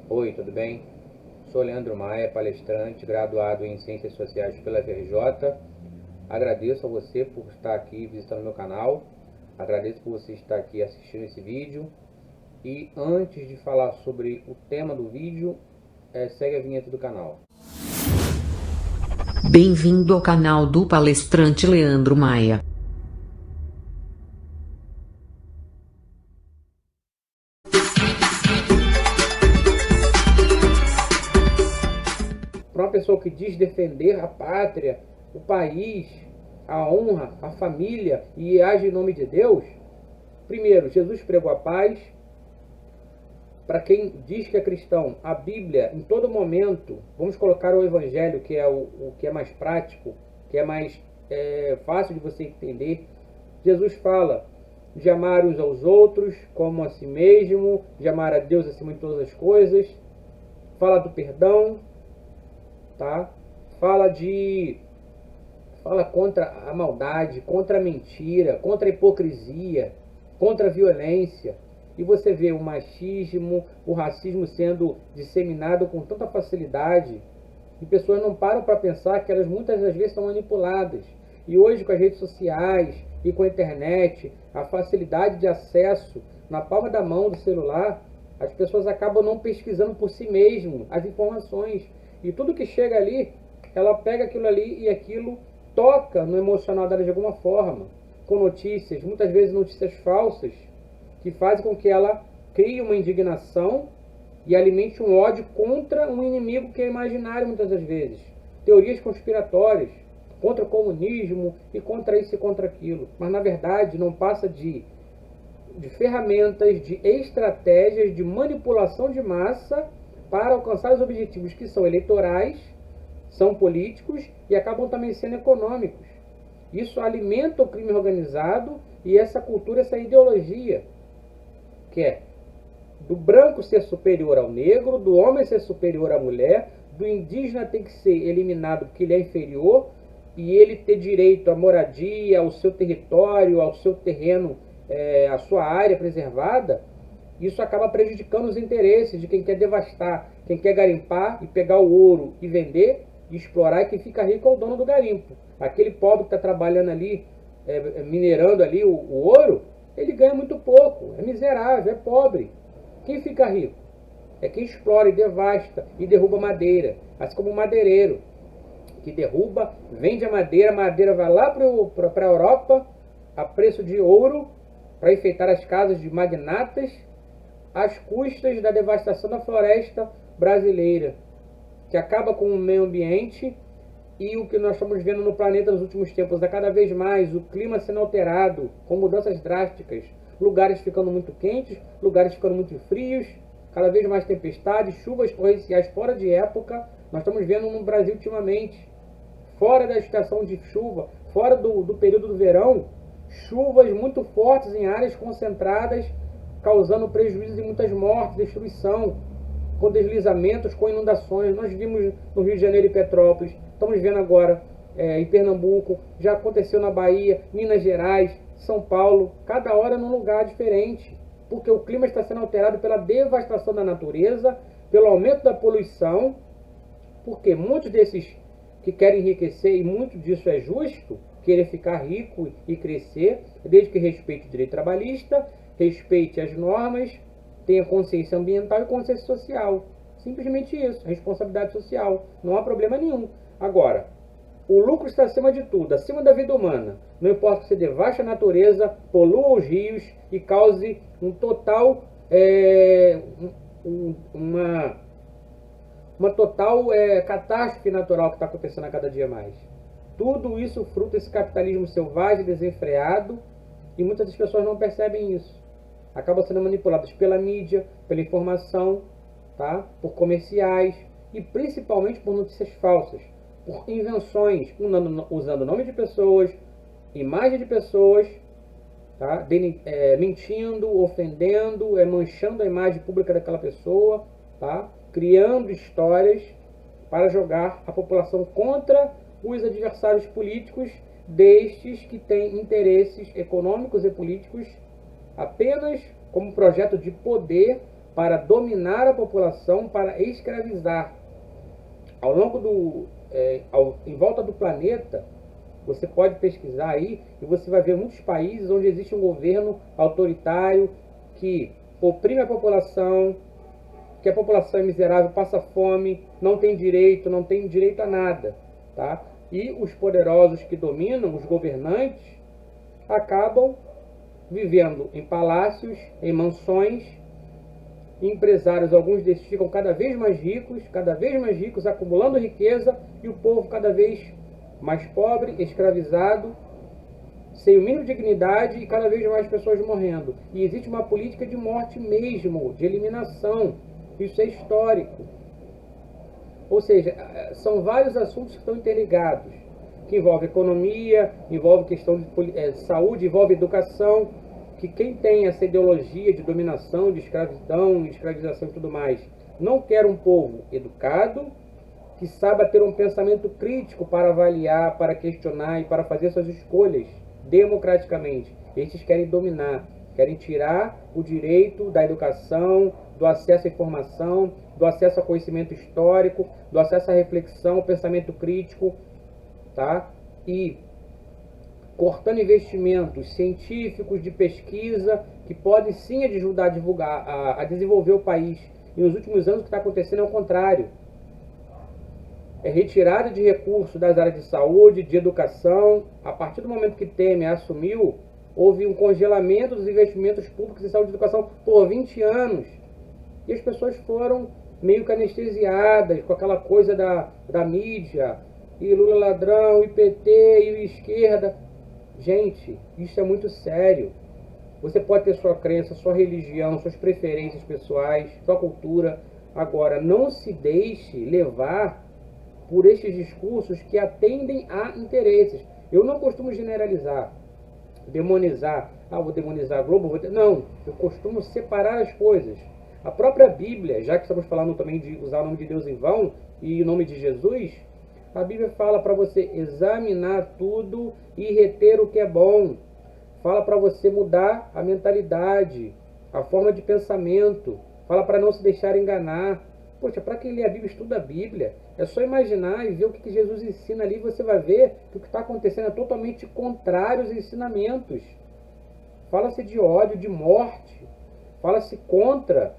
Oi, tudo bem? Sou Leandro Maia, palestrante, graduado em Ciências Sociais pela FRJ. Agradeço a você por estar aqui visitando meu canal. Agradeço por você estar aqui assistindo esse vídeo. E antes de falar sobre o tema do vídeo, segue a vinheta do canal. Bem-vindo ao canal do palestrante Leandro Maia. Para uma pessoa que diz defender a pátria, o país, a honra, a família e age em nome de Deus, primeiro, Jesus pregou a paz. Para quem diz que é cristão, a Bíblia, em todo momento, vamos colocar o Evangelho, que é o que é mais prático, que é mais fácil de você entender. Jesus fala de amar uns aos outros como a si mesmo, de amar a Deus acima de todas as coisas. Fala do perdão, tá? Fala contra a maldade, contra a mentira, contra a hipocrisia, contra a violência. E você vê o machismo, o racismo sendo disseminado com tanta facilidade, e pessoas não param para pensar que elas muitas das vezes são manipuladas. E hoje, com as redes sociais e com a internet, a facilidade de acesso na palma da mão do celular, as pessoas acabam não pesquisando por si mesmas as informações. E tudo que chega ali, ela pega aquilo ali e aquilo toca no emocional dela de alguma forma, com notícias, muitas vezes notícias falsas, que fazem com que ela crie uma indignação e alimente um ódio contra um inimigo que é imaginário muitas das vezes. Teorias conspiratórias contra o comunismo e contra isso e contra aquilo. Mas na verdade não passa de ferramentas, de estratégias de manipulação de massa para alcançar os objetivos que são eleitorais, são políticos e acabam também sendo econômicos. Isso alimenta o crime organizado e essa cultura, essa ideologia, que é do branco ser superior ao negro, do homem ser superior à mulher, do indígena tem que ser eliminado porque ele é inferior e ele ter direito à moradia, ao seu território, ao seu terreno, à sua área preservada. Isso acaba prejudicando os interesses de quem quer devastar, quem quer garimpar e pegar o ouro e vender e explorar, e quem fica rico é o dono do garimpo. Aquele pobre que está trabalhando ali, minerando ali o ouro, ele ganha muito pouco, é miserável, é pobre. Quem fica rico? É quem explora e devasta e derruba madeira, assim como o madeireiro, que derruba, vende a madeira vai lá para a Europa a preço de ouro para enfeitar as casas de magnatas às custas da devastação da floresta brasileira, que acaba com o meio ambiente. E o que nós estamos vendo no planeta nos últimos tempos é cada vez mais o clima sendo alterado, com mudanças drásticas, lugares ficando muito quentes, lugares ficando muito frios, cada vez mais tempestades, chuvas torrenciais fora de época. Nós estamos vendo no Brasil ultimamente, fora da estação de chuva, fora do período do verão, chuvas muito fortes em áreas concentradas, causando prejuízos e muitas mortes, destruição, com deslizamentos, com inundações. Nós vimos no Rio de Janeiro e Petrópolis, estamos vendo agora em Pernambuco, já aconteceu na Bahia, Minas Gerais, São Paulo, cada hora num lugar diferente, porque o clima está sendo alterado pela devastação da natureza, pelo aumento da poluição, porque muitos desses que querem enriquecer, e muito disso é justo, querer ficar rico e crescer, desde que respeite o direito trabalhista, respeite as normas, tenha consciência ambiental e consciência social. Simplesmente isso, responsabilidade social. Não há problema nenhum. Agora, o lucro está acima de tudo, acima da vida humana. Não importa que você devaste a natureza, polua os rios e cause um total, uma total catástrofe natural que está acontecendo a cada dia mais. Tudo isso fruto desse capitalismo selvagem, desenfreado, e muitas das pessoas não percebem isso. Acabam sendo manipuladas pela mídia, pela informação, tá? Por comerciais e principalmente por notícias falsas, por invenções, usando nome de pessoas, imagem de pessoas, tá? Mentindo, ofendendo, manchando a imagem pública daquela pessoa, tá? Criando histórias para jogar a população contra os adversários políticos destes que têm interesses econômicos e políticos apenas como projeto de poder para dominar a população, para escravizar. Ao longo em volta do planeta, você pode pesquisar aí e você vai ver muitos países onde existe um governo autoritário que oprime a população, que a população é miserável, passa fome, não tem direito a nada, tá? E os poderosos que dominam, os governantes, acabam vivendo em palácios, em mansões. Empresários, alguns desses ficam cada vez mais ricos, acumulando riqueza, e o povo cada vez mais pobre, escravizado, sem o mínimo de dignidade, e cada vez mais pessoas morrendo. E existe uma política de morte mesmo, de eliminação. Isso é histórico. Ou seja, são vários assuntos que estão interligados, que envolvem economia, envolve questão de saúde, envolve educação, que quem tem essa ideologia de dominação, de escravidão, escravização e tudo mais, não quer um povo educado, que saiba ter um pensamento crítico para avaliar, para questionar e para fazer suas escolhas democraticamente. Estes querem dominar, querem tirar o direito da educação, do acesso à informação, do acesso ao conhecimento histórico, do acesso à reflexão, ao pensamento crítico, tá? E cortando investimentos científicos de pesquisa que podem sim ajudar a desenvolver o país. E nos últimos anos o que está acontecendo é o contrário. É retirada de recursos das áreas de saúde, de educação. A partir do momento que Temer assumiu, houve um congelamento dos investimentos públicos em saúde e educação por 20 anos. E as pessoas foram meio que anestesiadas com aquela coisa da mídia, e Lula ladrão, e PT, e esquerda. Gente, isso é muito sério. Você pode ter sua crença, sua religião, suas preferências pessoais, sua cultura. Agora, não se deixe levar por estes discursos que atendem a interesses. Eu não costumo generalizar, demonizar. Vou demonizar a Globo. Não, eu costumo separar as coisas. A própria Bíblia, já que estamos falando também de usar o nome de Deus em vão e o nome de Jesus, a Bíblia fala para você examinar tudo e reter o que é bom. Fala para você mudar a mentalidade, a forma de pensamento. Fala para não se deixar enganar. Poxa, para quem lê a Bíblia, estuda a Bíblia. É só imaginar e ver o que Jesus ensina ali. Você vai ver que o que está acontecendo é totalmente contrário aos ensinamentos. Fala-se de ódio, de morte. Fala-se contra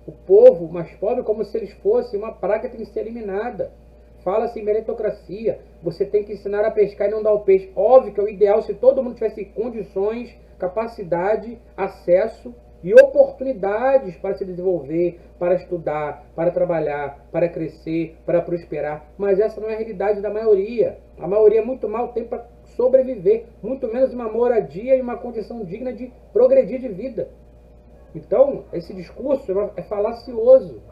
o povo mais pobre como se eles fossem uma praga que tem que ser eliminada. Fala-se em meritocracia. Você tem que ensinar a pescar e não dar o peixe. Óbvio que é o ideal se todo mundo tivesse condições, capacidade, acesso e oportunidades para se desenvolver, para estudar, para trabalhar, para crescer, para prosperar. Mas essa não é a realidade da maioria. A maioria muito mal tem para sobreviver, muito menos uma moradia e uma condição digna de progredir de vida. Então, esse discurso é falacioso.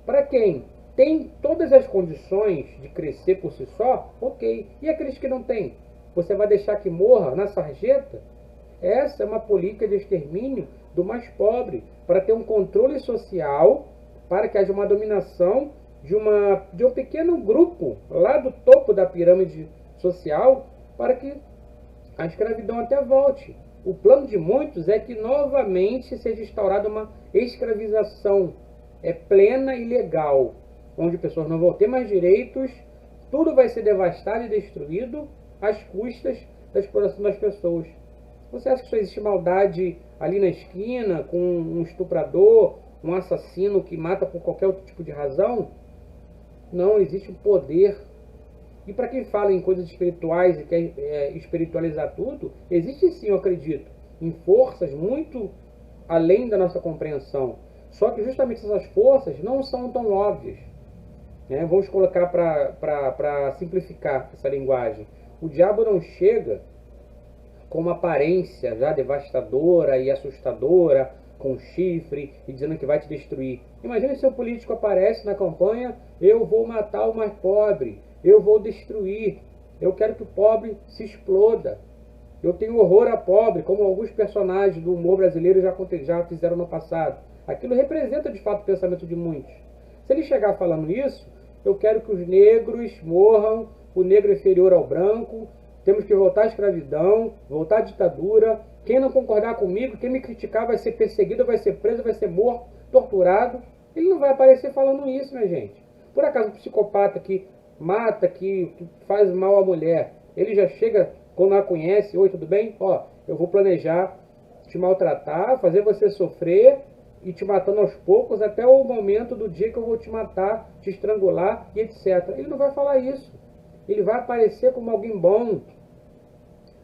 Para quem tem todas as condições de crescer por si só, ok. E aqueles que não têm? Você vai deixar que morra na sarjeta? Essa é uma política de extermínio do mais pobre, para ter um controle social, para que haja uma dominação de um pequeno grupo lá do topo da pirâmide social, para que a escravidão até volte. O plano de muitos é que novamente seja instaurada uma escravização plena e legal, onde pessoas não vão ter mais direitos, tudo vai ser devastado e destruído às custas da exploração das pessoas. Você acha que só existe maldade ali na esquina, com um estuprador, um assassino que mata por qualquer outro tipo de razão? Não, existe um poder. E para quem fala em coisas espirituais e quer espiritualizar tudo, existe sim, eu acredito, em forças muito além da nossa compreensão. Só que justamente essas forças não são tão óbvias. Vamos colocar para simplificar essa linguagem. O diabo não chega com uma aparência já devastadora e assustadora, com chifre e dizendo que vai te destruir. Imagina se um político aparece na campanha: eu vou matar o mais pobre, eu vou destruir, eu quero que o pobre se exploda, eu tenho horror a pobre, como alguns personagens do humor brasileiro já fizeram no passado. Aquilo representa de fato o pensamento de muitos. Se ele chegar falando isso: eu quero que os negros morram, o negro é inferior ao branco, temos que voltar à escravidão, voltar à ditadura, Quem não concordar comigo, quem me criticar vai ser perseguido, vai ser preso, vai ser morto, torturado. Ele não vai aparecer falando isso, minha gente. Por acaso o psicopata que mata, que faz mal à mulher, ele já chega, quando a conhece, oi, tudo bem? Ó, eu vou planejar te maltratar, fazer você sofrer e te matando aos poucos até o momento do dia que eu vou te matar, te estrangular e etc. Ele não vai falar isso. Ele vai aparecer como alguém bom,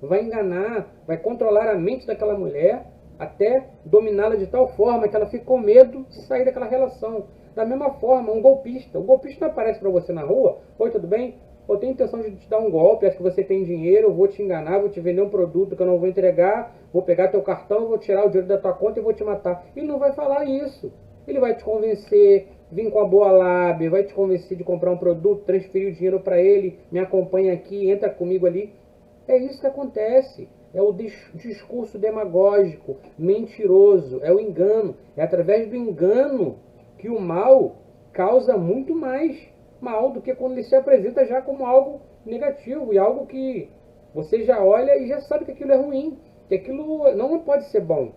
vai enganar, vai controlar a mente daquela mulher até dominá-la de tal forma que ela fica com medo de sair daquela relação. Da mesma forma, um golpista. O golpista não aparece para você na rua, oi, tudo bem? Eu tenho intenção de te dar um golpe, acho que você tem dinheiro, eu vou te enganar, vou te vender um produto que eu não vou entregar, vou pegar teu cartão, vou tirar o dinheiro da tua conta e vou te matar. Ele não vai falar isso. Ele vai te convencer, vir com a boa lábia, vai te convencer de comprar um produto, transferir o dinheiro para ele, me acompanha aqui, entra comigo ali. É isso que acontece. É o discurso demagógico, mentiroso, é o engano. É através do engano que o mal causa muito mais mal do que quando ele se apresenta já como algo negativo e algo que você já olha e já sabe que aquilo é ruim, que aquilo não pode ser bom.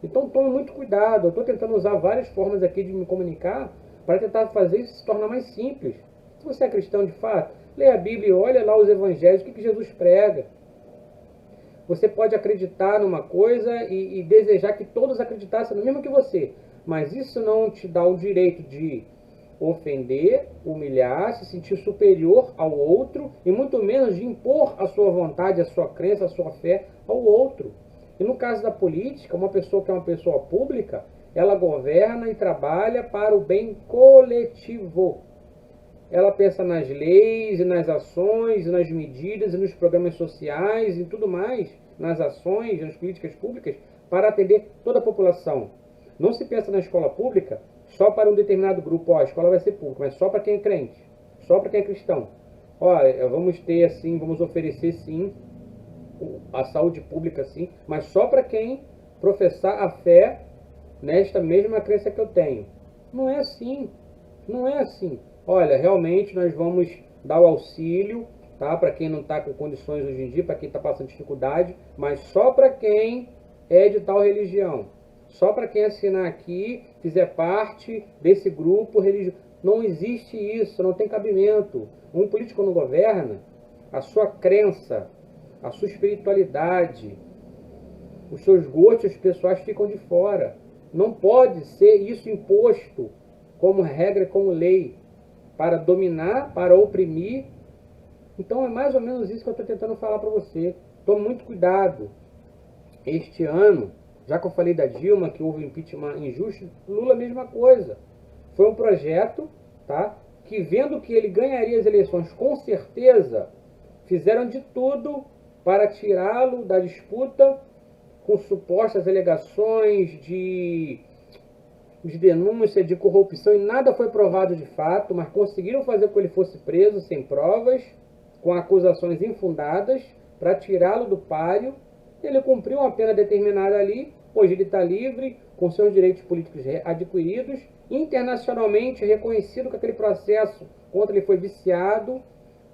Então tome muito cuidado. Eu estou tentando usar várias formas aqui de me comunicar para tentar fazer isso se tornar mais simples. Se você é cristão de fato, leia a Bíblia e olha lá os evangelhos, o que Jesus prega. Você pode acreditar numa coisa e desejar que todos acreditassem no mesmo que você, mas isso não te dá o direito de ofender, humilhar, se sentir superior ao outro e muito menos de impor a sua vontade, a sua crença, a sua fé ao outro. E no caso da política, uma pessoa que é uma pessoa pública, ela governa e trabalha para o bem coletivo. Ela pensa nas leis, e nas ações, e nas medidas, e nos programas sociais, e tudo mais, nas ações, nas políticas públicas, para atender toda a população. Não se pensa na escola pública só para um determinado grupo. Ó, a escola vai ser pública, mas só para quem é crente, só para quem é cristão. Ó, vamos ter assim, vamos oferecer sim a saúde pública sim, mas só para quem professar a fé nesta mesma crença que eu tenho. Não é assim, não é assim. Olha, realmente nós vamos dar o auxílio, tá? Para quem não está com condições hoje em dia, para quem está passando dificuldade, mas só para quem é de tal religião. Só para quem assinar aqui, fizer parte desse grupo religioso. Não existe isso, não tem cabimento. Um político não governa, a sua crença, a sua espiritualidade, os seus gostos pessoais ficam de fora. Não pode ser isso imposto como regra, como lei, para dominar, para oprimir. Então é mais ou menos isso que eu estou tentando falar para você. Tome muito cuidado. Este ano, já que eu falei da Dilma, que houve impeachment injusto, Lula a mesma coisa. Foi um projeto, tá, que vendo que ele ganharia as eleições com certeza, fizeram de tudo para tirá-lo da disputa com supostas alegações de denúncia de corrupção e nada foi provado de fato, mas conseguiram fazer com que ele fosse preso sem provas, com acusações infundadas, para tirá-lo do páreo. Ele cumpriu uma pena determinada ali, hoje ele está livre, com seus direitos políticos adquiridos, internacionalmente reconhecido que aquele processo contra ele foi viciado,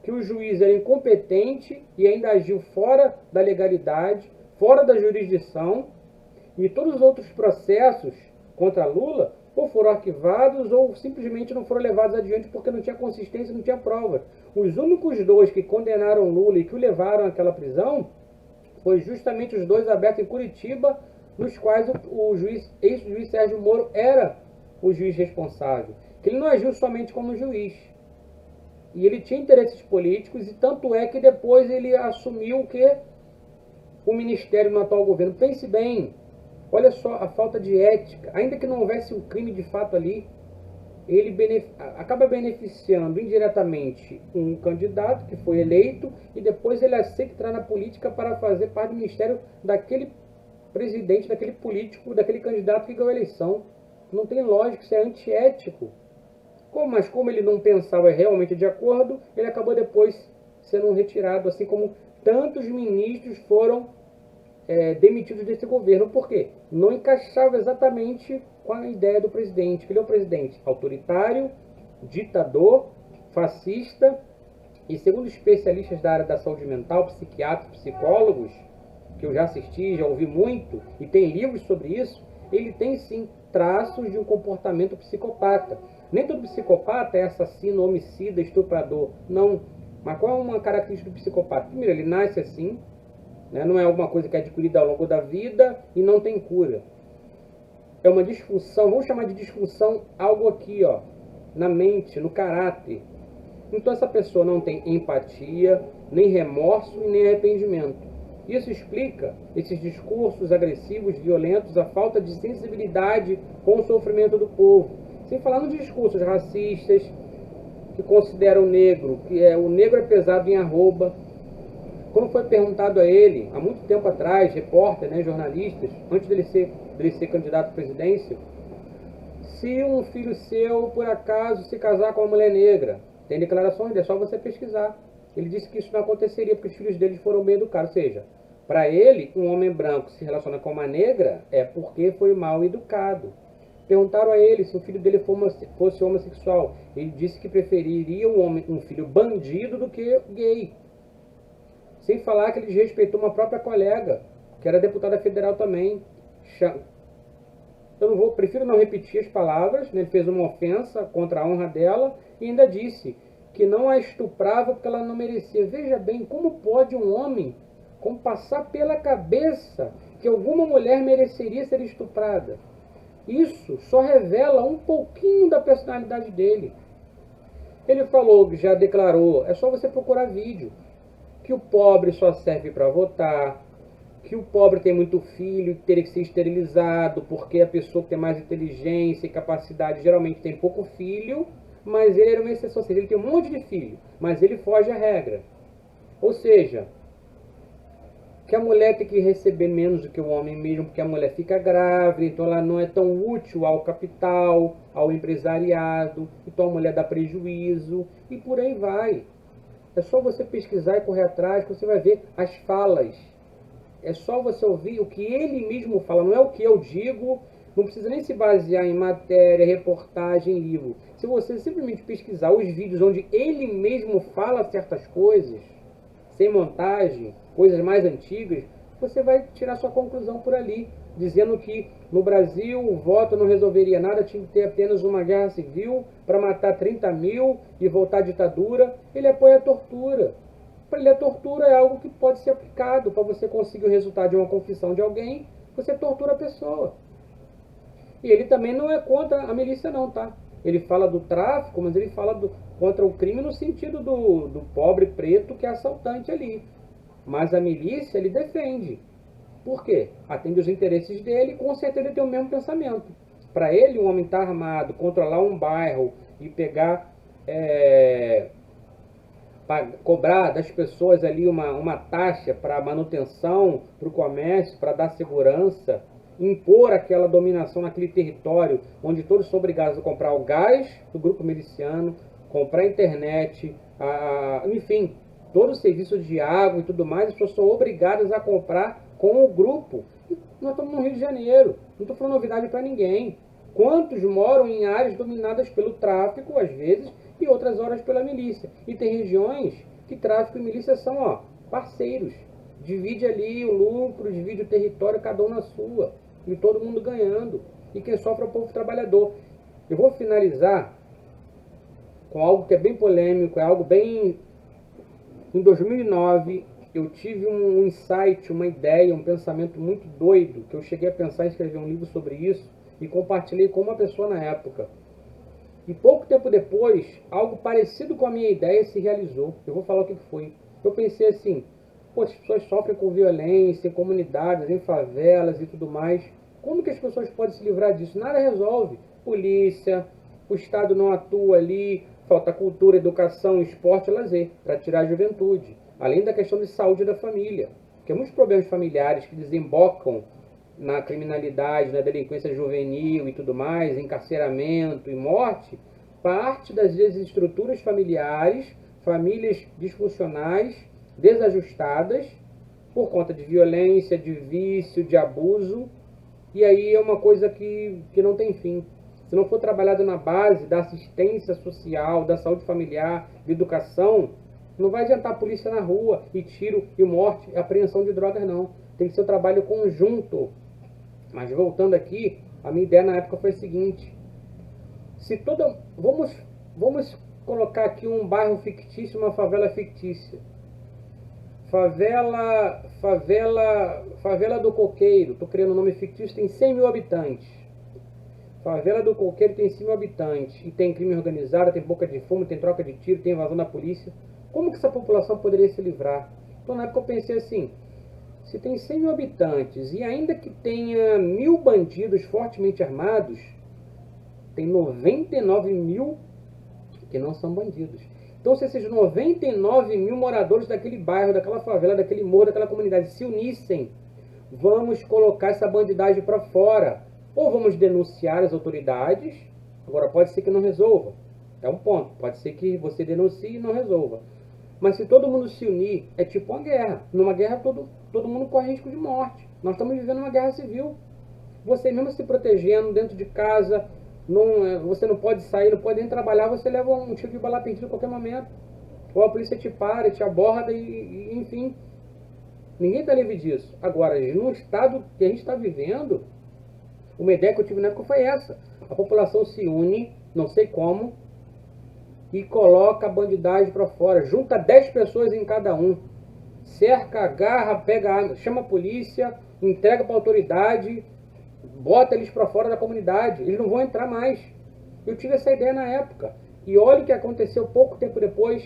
que o juiz era incompetente e ainda agiu fora da legalidade, fora da jurisdição, e todos os outros processos contra Lula ou foram arquivados ou simplesmente não foram levados adiante porque não tinha consistência, não tinha prova. Os únicos dois que condenaram Lula e que o levaram àquela prisão foi justamente os dois abertos em Curitiba, nos quais o ex-juiz Sérgio Moro era o juiz responsável. Que ele não agiu somente como juiz. E ele tinha interesses políticos e tanto é que depois ele assumiu o ministério no atual governo. Pense bem, olha só a falta de ética. Ainda que não houvesse um crime de fato ali, ele acaba beneficiando indiretamente um candidato que foi eleito e depois ele aceita entrar na política para fazer parte do ministério daquele presidente, daquele político, daquele candidato que ganhou a eleição. Não tem lógica, isso é antiético. Mas como ele não pensava realmente de acordo, ele acabou depois sendo retirado, assim como tantos ministros foram demitidos desse governo. Por quê? Não encaixava exatamente com a ideia do presidente, que ele é um presidente autoritário, ditador, fascista, e segundo especialistas da área da saúde mental, psiquiatras, psicólogos, que eu já assisti, já ouvi muito, e tem livros sobre isso, ele tem sim traços de um comportamento psicopata. Nem todo psicopata é assassino, homicida, estuprador. Não. Mas qual é uma característica do psicopata? Primeiro, ele nasce assim, né? Não é alguma coisa que é adquirida ao longo da vida e não tem cura. É uma disfunção, vamos chamar de disfunção algo aqui, ó, na mente, no caráter. Então essa pessoa não tem empatia, nem remorso e nem arrependimento. Isso explica esses discursos agressivos, violentos, a falta de sensibilidade com o sofrimento do povo. Sem falar nos discursos racistas, que consideram o negro é pesado em arroba. Quando foi perguntado a ele, há muito tempo atrás, repórter, né, jornalistas, antes dele ser candidato à presidência, se um filho seu, por acaso, se casar com uma mulher negra, tem declarações, é só você pesquisar. Ele disse que isso não aconteceria porque os filhos dele foram bem educados. Ou seja, para ele, um homem branco se relaciona com uma negra é porque foi mal educado. Perguntaram a ele se o filho dele fosse homossexual. Ele disse que preferiria um filho bandido do que gay. Sem falar que ele desrespeitou uma própria colega, que era deputada federal também. Prefiro não repetir as palavras, né? Ele fez uma ofensa contra a honra dela e ainda disse que não a estuprava porque ela não merecia. Veja bem, como pode um homem passar pela cabeça que alguma mulher mereceria ser estuprada? Isso só revela um pouquinho da personalidade dele. Ele falou, já declarou, é só você procurar vídeo, que o pobre só serve para votar, que o pobre tem muito filho e teria que ser esterilizado, porque a pessoa que tem mais inteligência e capacidade geralmente tem pouco filho, mas ele era uma exceção, ou seja, ele tem um monte de filho, mas ele foge à regra. Ou seja, que a mulher tem que receber menos do que o homem mesmo, porque a mulher fica grávida, então ela não é tão útil ao capital, ao empresariado, então a mulher dá prejuízo, e por aí vai. É só você pesquisar e correr atrás que você vai ver as falas. É só você ouvir o que ele mesmo fala, não é o que eu digo, não precisa nem se basear em matéria, reportagem, livro. Se você simplesmente pesquisar os vídeos onde ele mesmo fala certas coisas, sem montagem, coisas mais antigas, você vai tirar sua conclusão por ali, dizendo que no Brasil o voto não resolveria nada, tinha que ter apenas uma guerra civil para matar 30 mil e voltar à ditadura. Ele apoia a tortura. Para ele, a tortura é algo que pode ser aplicado para você conseguir o resultado de uma confissão de alguém, você tortura a pessoa. E ele também não é contra a milícia não, tá? Ele fala do tráfico, mas ele fala contra o crime no sentido do pobre preto que é assaltante ali. Mas a milícia ele defende. Por quê? Atende os interesses dele e com certeza ele tem o mesmo pensamento. Para ele, um homem estar armado, controlar um bairro e pegar, cobrar das pessoas ali uma taxa para manutenção, para o comércio, para dar segurança, impor aquela dominação naquele território onde todos são obrigados a comprar o gás do grupo miliciano, comprar a internet, enfim, todo o serviço de água e tudo mais, as pessoas são obrigadas a comprar com o grupo. Nós estamos no Rio de Janeiro, não estou falando novidade para ninguém. Quantos moram em áreas dominadas pelo tráfico, às vezes, e outras horas pela milícia? E tem regiões que tráfico e milícia são parceiros. Divide ali o lucro, divide o território, cada um na sua. E todo mundo ganhando. E quem sofre é o povo trabalhador. Eu vou finalizar com algo que é bem polêmico, é algo bem... Em 2009, eu tive um insight, uma ideia, um pensamento muito doido, que eu cheguei a pensar em escrever um livro sobre isso e compartilhei com uma pessoa na época. E pouco tempo depois, algo parecido com a minha ideia se realizou. Eu vou falar o que foi. Eu pensei assim, as pessoas sofrem com violência em comunidades, em favelas e tudo mais. Como que as pessoas podem se livrar disso? Nada resolve. Polícia, o Estado não atua ali, falta cultura, educação, esporte e lazer para tirar a juventude. Além da questão de saúde da família. Porque muitos problemas familiares que desembocam na criminalidade, na delinquência juvenil e tudo mais, encarceramento e morte, parte das desestruturas familiares, famílias disfuncionais, desajustadas, por conta de violência, de vício, de abuso, e aí é uma coisa que não tem fim. Se não for trabalhado na base da assistência social, da saúde familiar, de educação, não vai adiantar a polícia na rua e tiro e morte e apreensão de drogas não. tem que ser um trabalho conjunto. Mas voltando aqui, a minha ideia na época foi a seguinte: vamos colocar aqui um bairro fictício, uma favela fictícia. Favela do Coqueiro, estou criando um nome fictício, tem 100 mil habitantes. Favela do Coqueiro tem 100 mil habitantes, e tem crime organizado, tem boca de fumo, tem troca de tiro, tem invasão da polícia. Como que essa população poderia se livrar? Então na época eu pensei assim: se tem 100 mil habitantes e ainda que tenha 1000 bandidos fortemente armados, tem 99 mil que não são bandidos. Então, se esses 99 mil moradores daquele bairro, daquela favela, daquele morro, daquela comunidade se unissem, vamos colocar essa bandidagem para fora. Ou vamos denunciar as autoridades. Agora, pode ser que não resolva. É um ponto. Pode ser que você denuncie e não resolva. Mas se todo mundo se unir, é tipo uma guerra. Numa guerra, todo mundo corre risco de morte. Nós estamos vivendo uma guerra civil. Você mesmo se protegendo dentro de casa, você não pode sair, não pode nem trabalhar, você leva um tiro de bala perdida a qualquer momento. Ou a polícia te para, te aborda e enfim. Ninguém está livre disso. Agora, no estado que a gente está vivendo, uma ideia que eu tive na época foi essa. A população se une, não sei como, e coloca a bandidagem para fora. Junta 10 pessoas em cada um. Cerca, agarra, pega arma, chama a polícia, entrega para a autoridade, bota eles para fora da comunidade. Eles não vão entrar mais. Eu tive essa ideia na época. E olha o que aconteceu pouco tempo depois.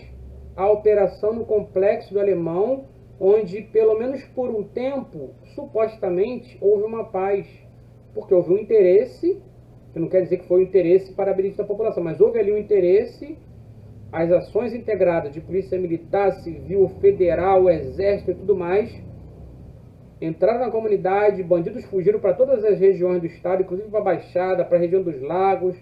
A operação no Complexo do Alemão, onde pelo menos por um tempo, supostamente, houve uma paz. Porque houve um interesse, que não quer dizer que foi um interesse para benefício da população, mas houve ali um interesse. As ações integradas de polícia militar, civil, federal, exército e tudo mais entraram na comunidade, bandidos fugiram para todas as regiões do estado, inclusive para a Baixada, para a região dos lagos,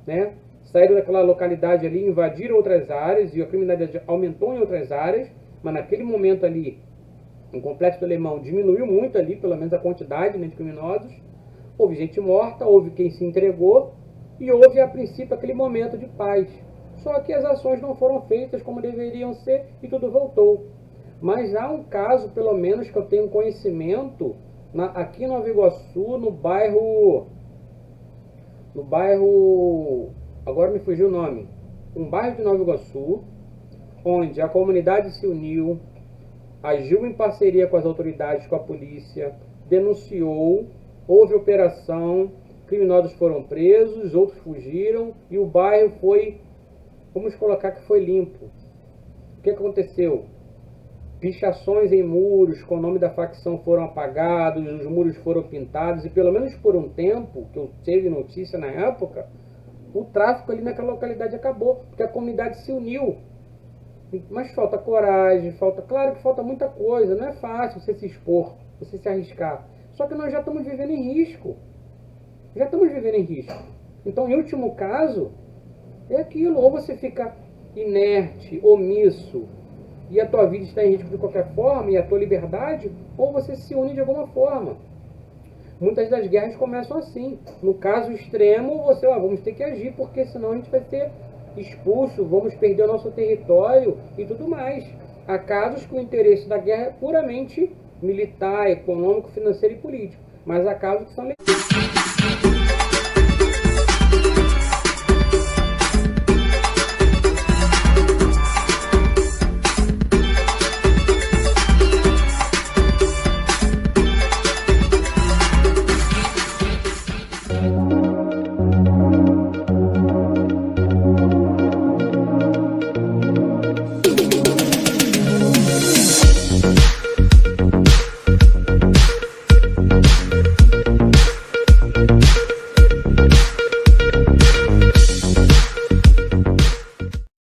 né? Saíram daquela localidade ali, invadiram outras áreas e a criminalidade aumentou em outras áreas, mas naquele momento ali, o Complexo do Alemão diminuiu muito ali, pelo menos a quantidade, né, de criminosos. Houve gente morta, houve quem se entregou e houve a princípio aquele momento de paz. Só que as ações não foram feitas como deveriam ser e tudo voltou. Mas há um caso, pelo menos, que eu tenho conhecimento, aqui em Nova Iguaçu, no bairro, agora me fugiu o nome, um bairro de Nova Iguaçu, onde a comunidade se uniu, agiu em parceria com as autoridades, com a polícia, denunciou, houve operação, criminosos foram presos, outros fugiram e o bairro foi, vamos colocar que foi limpo. O que aconteceu? Pichações em muros com o nome da facção foram apagados, os muros foram pintados e pelo menos por um tempo, que eu tive notícia na época, o tráfico ali naquela localidade acabou, porque a comunidade se uniu. Mas falta coragem, claro que falta muita coisa, não é fácil você se expor, você se arriscar. Só que nós já estamos vivendo em risco. Então, em último caso, é aquilo, ou você fica inerte, omisso, e a tua vida está em risco de qualquer forma, e a tua liberdade, ou você se une de alguma forma. Muitas das guerras começam assim. No caso extremo, vamos ter que agir, porque senão a gente vai ser expulso, vamos perder o nosso território e tudo mais. Há casos que o interesse da guerra é puramente militar, econômico, financeiro e político. Mas há casos que são